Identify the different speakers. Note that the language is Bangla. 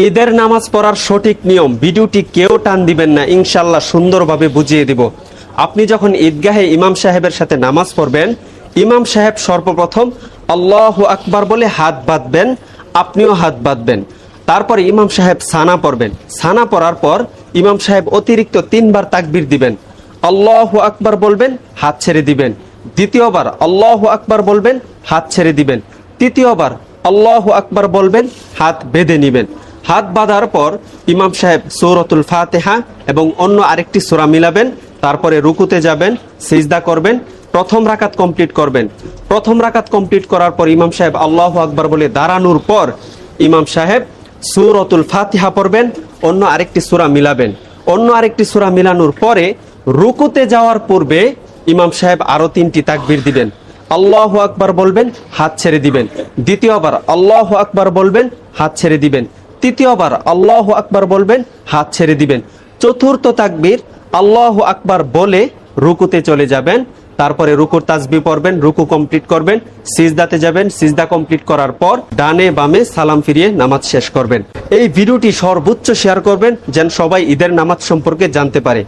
Speaker 1: ঈদের নামাজ পড়ার সঠিক নিয়ম ভিডিওটি কেউ টান দিবেন না, ইনশাআল্লাহ সুন্দরভাবে বুঝিয়ে দিব। আপনি যখন ঈদগাহে ইমাম সাহেবের সাথে নামাজ পড়বেন, ইমাম সাহেব সর্বপ্রথম আল্লাহু আকবার বলে হাত বাঁধবেন, আপনিও হাত বাঁধবেন। তারপরে ইমাম সাহেব সানা পড়বেন। সানা পড়ার পর ইমাম সাহেব অতিরিক্ত 3 বার তাকবীর দিবেন। আল্লাহু আকবার বলবেন, হাত ছেড়ে দিবেন। দ্বিতীয়বার আল্লাহু আকবার বলবেন, হাত ছেড়ে দিবেন। তৃতীয়বার আল্লাহু আকবার বলবেন, হাত বেঁধে নেবেন। হাত বাঁধার পর ইমাম সাহেব সূরাতুল ফাতিহা এবং অন্য আরেকটি সূরা মিলাবেন। তারপরে রুকুতে যাবেন, সিজদা করবেন, প্রথম রাকাত কমপ্লিট করবেন। প্রথম রাকাত কমপ্লিট করার পর ইমাম সাহেব আল্লাহু আকবার বলে দাঁড়ানোর পর ইমাম সাহেব সূরাতুল ফাতিহা পড়বেন, অন্য আরেকটি সূরা মিলাবেন। অন্য আরেকটি সূরা মিলানোর পরে রুকুতে যাওয়ার পূর্বে ইমাম সাহেব আরো 3টি তাকবীর দিবেন। আল্লাহু আকবার বলবেন, হাত ছেড়ে দিবেন। দ্বিতীয়বার আল্লাহু আকবার বলবেন, হাত ছেড়ে দিবেন। তৃতীয়বার আল্লাহু আকবার বলবেন, হাত ছেড়ে দিবেন। চতুর্থ তাকবীর আল্লাহু আকবার বলে রুকুতে চলে যাবেন। তারপরে রুকুর তাসবিহ পড়বেন, রুকু কমপ্লিট করবেন, সিজদাতে যাবেন, সিজদা কমপ্লিট করার পর ডানে বামে সালাম ফিরিয়ে নামাজ শেষ করবেন। এই ভিডিওটি সর্বোচ্চ শেয়ার করবেন যেন সবাই ঈদের নামাজ সম্পর্কে জানতে পারে।